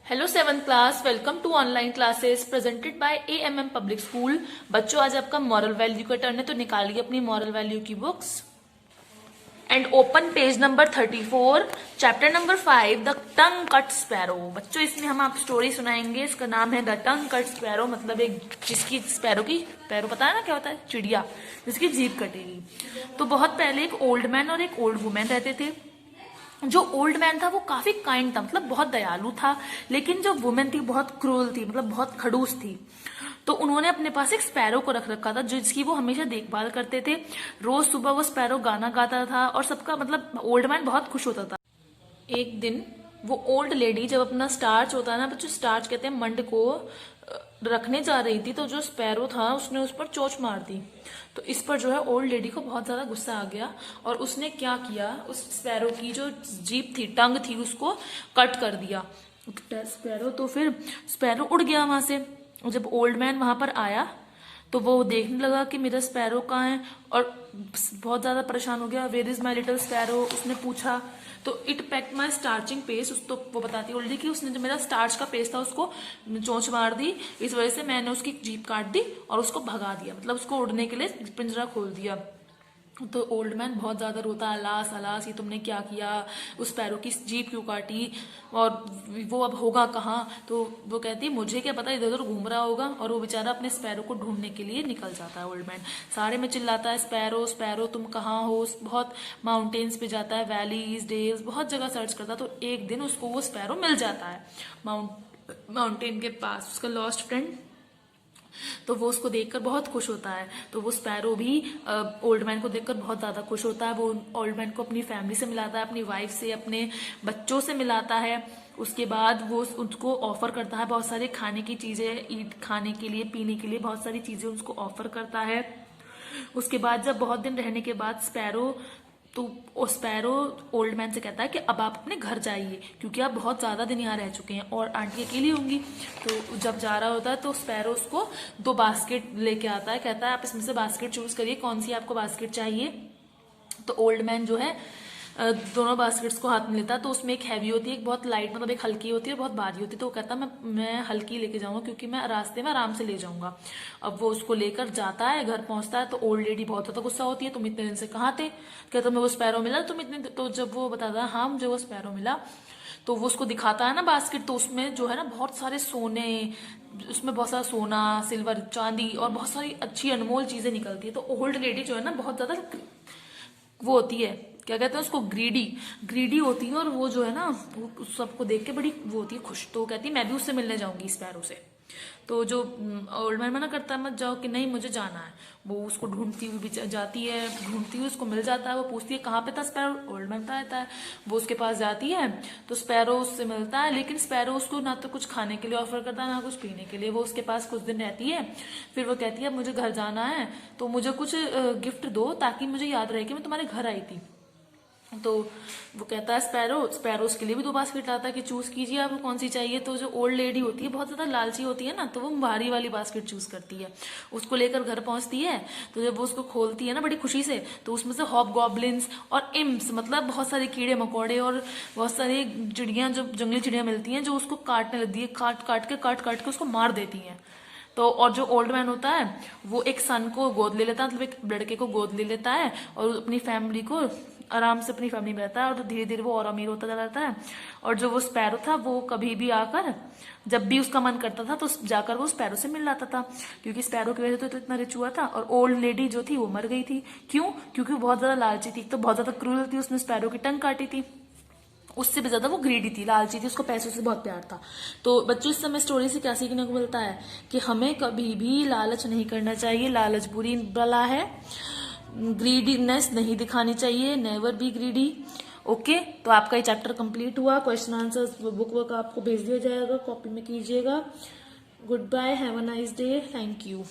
Hello 7th class, welcome to online classes presented by AMM public school. बच्चों, आज आपका moral value का turn है, तो निकालिए अपनी मॉरल वैल्यू की books and open page number 34, chapter number 5, the tongue cut sparrow. बच्चों, इसमें हम आप स्टोरी सुनाएंगे। इसका नाम है द टंग कट स्पैरो, मतलब एक जिसकी स्पैरो की पैरो, पता है ना क्या होता है, चिड़िया जिसकी जीभ कटेगी। तो बहुत पहले एक ओल्ड मैन और एक ओल्ड वुमेन रहते थे। जो ओल्ड मैन था वो काफी काइंड था, मतलब बहुत दयालु था, लेकिन जो वुमेन थी बहुत क्रूल थी, मतलब बहुत खड़ूस थी। तो उन्होंने अपने पास एक स्पैरो को रख रखा था जिसकी वो हमेशा देखभाल करते थे। रोज सुबह वो स्पैरो गाना गाता था और सबका, मतलब ओल्ड मैन बहुत खुश होता था। एक दिन वो ओल्ड लेडी जब अपना स्टार्च होता है ना बच्चों, स्टार्च कहते हैं मंड को, रखने जा रही थी, तो जो स्पैरो था उसने उस पर चोंच मार दी। तो इस पर जो है ओल्ड लेडी को बहुत ज्यादा गुस्सा आ गया और उसने क्या किया, उस स्पैरो की जो जीभ थी, टंग थी, उसको कट कर दिया स्पैरो। तो फिर स्पैरो उड़ गया वहां से। जब ओल्ड मैन वहां पर आया तो वो देखने लगा कि मेरा स्पैरो कहाँ है, और बहुत ज्यादा परेशान हो गया। Where is my little sparrow, उसने पूछा। तो it pecked my starching paste, उस तो वो बताती है ओल्डी कि उसने जो मेरा स्टार्च का पेस्ट था उसको चोंच मार दी, इस वजह से मैंने उसकी जीभ काट दी और उसको भगा दिया, मतलब उसको उड़ने के लिए पिंजरा खोल दिया। तो ओल्ड मैन बहुत ज्यादा रोता, अलास अलास, ये तुमने क्या किया, उस पैरों की जीभ क्यों काटी, और वो अब होगा कहाँ। तो वो कहती है मुझे क्या पता, इधर उधर घूम रहा होगा। और वो बेचारा अपने स्पैरो को ढूंढने के लिए निकल जाता है। ओल्ड मैन सारे में चिल्लाता है, स्पैरो स्पैरो तुम कहाँ हो। बहुत माउंटेन्स पे जाता है, वैलीज डेल्स, बहुत जगह सर्च करता है। तो एक दिन उसको वो स्पैरो मिल जाता है माउंटेन के पास, उसका लॉस्ट फ्रेंड। तो वो उसको देखकर बहुत खुश होता है। तो वो स्पैरो भी ओल्ड मैन को देखकर बहुत ज्यादा खुश होता है। वो ओल्ड मैन को अपनी फैमिली से मिलाता है, अपनी वाइफ से, अपने बच्चों से मिलाता है। उसके बाद वो उसको ऑफर करता है बहुत सारे खाने की चीजें, ईट खाने के लिए, पीने के लिए बहुत सारी चीजें उसको ऑफर करता है। उसके बाद जब बहुत दिन रहने के बाद स्पैरो ओल्ड मैन से कहता है कि अब आप अपने घर जाइए, क्योंकि आप बहुत ज्यादा दिन यहाँ रह चुके हैं और आंटी अकेली होंगी। तो जब जा रहा होता है तो स्पैरो उसको 2 बास्केट लेके आता है, कहता है आप इसमें से बास्केट चूज करिए, कौन सी आपको बास्केट चाहिए। तो ओल्ड मैन जो है दोनों बास्केट्स को हाथ में लेता है। तो उसमें एक हैवी होती है, एक बहुत लाइट, मतलब एक हल्की होती है, बहुत भारी होती है। तो वो कहता है मैं हल्की लेके जाऊंगा क्योंकि मैं रास्ते में आराम से ले जाऊंगा। अब वो उसको लेकर जाता है, घर पहुंचता है तो ओल्ड लेडी बहुत ज्यादा गुस्सा होती है, तुम इतने दिन से कहाँ थे। कहता मैं वो स्पैरो मिला तुम इतने, तो जब वो बताता है हाँ मुझे वो स्पैरो मिला, तो वो उसको दिखाता है ना बास्केट, तो उसमें जो है ना बहुत सारे सोने, उसमें बहुत सारा सोना, सिल्वर, चांदी और बहुत सारी अच्छी अनमोल चीजें निकलती है। तो ओल्ड लेडी जो है ना बहुत ज्यादा वो होती है, क्या कहते हैं उसको, ग्रीडी होती है। और वो जो है ना वो सबको देख के बड़ी वो होती है खुश। तो वो कहती है मैं भी उससे मिलने जाऊंगी स्पैरो से। तो जो ओल्ड मैन मना करता है मत जाओ, कि नहीं मुझे जाना है। वो उसको ढूंढती हुई भी जाती है, ढूंढती हुई उसको मिल जाता है। वो पूछती है कहाँ पे था स्पैरो, ओल्ड मैन बता देता है। वो उसके पास जाती है तो स्पैरो उससे मिलता है, लेकिन स्पैरो उसको ना तो कुछ खाने के लिए ऑफर करता है ना कुछ पीने के लिए। वो उसके पास कुछ दिन रहती है, फिर वो कहती है मुझे घर जाना है, तो मुझे कुछ गिफ्ट दो ताकि मुझे याद रहे कि मैं तुम्हारे घर आई थी। तो वो कहता है स्पैरो उसके लिए भी 2 बास्केट लाता है कि चूज कीजिए आपको कौन सी चाहिए। तो जो ओल्ड लेडी होती है बहुत ज्यादा लालची होती है ना, तो वो भारी वाली बास्केट चूज करती है, उसको लेकर घर पहुंचती है। तो जब वो उसको खोलती है ना बड़ी खुशी से, तो उसमें से हॉब गॉब्लिन्स और इम्स, मतलब बहुत सारे कीड़े मकोड़े और बहुत सारी चिड़ियां, जो जंगली चिड़ियां मिलती हैं, जो उसको काटने लगती है, काट काट के उसको मार देती हैं। तो और जो ओल्ड मैन होता है वो एक सन को गोद ले लेता है, मतलब एक लड़के को गोद ले लेता है और अपनी फैमिली को, आराम से अपनी फैमिली में रहता है। और धीरे धीरे वो और अमीर होता जाता है। और जो वो स्पैरो था वो कभी भी आकर, जब भी उसका मन करता था तो जाकर वो स्पैरो से मिल लाता था, क्योंकि स्पैरो की वजह से तो इतना रिच हुआ था। और ओल्ड लेडी जो थी वो मर गई थी। क्यों? क्योंकि वो बहुत ज्यादा लालची थी, तो बहुत ज्यादा क्रूर थी, उसने स्पैरो की टंग काटी थी। उससे भी ज्यादा वो ग्रीडी थी, लालची थी, उसको पैसों से बहुत प्यार था। तो बच्चों, इस समय स्टोरी से क्या सीखने को मिलता है कि हमें कभी भी लालच नहीं करना चाहिए, लालच बुरी बला है। ग्रीडीनेस नहीं दिखानी चाहिए, नेवर बी ग्रीडी। ओके, तो आपका ये चैप्टर कंप्लीट हुआ। क्वेश्चन आंसर्स बुक वर्क आपको भेज दिया जाएगा, कॉपी में कीजिएगा। Goodbye, have a nice day, thank you.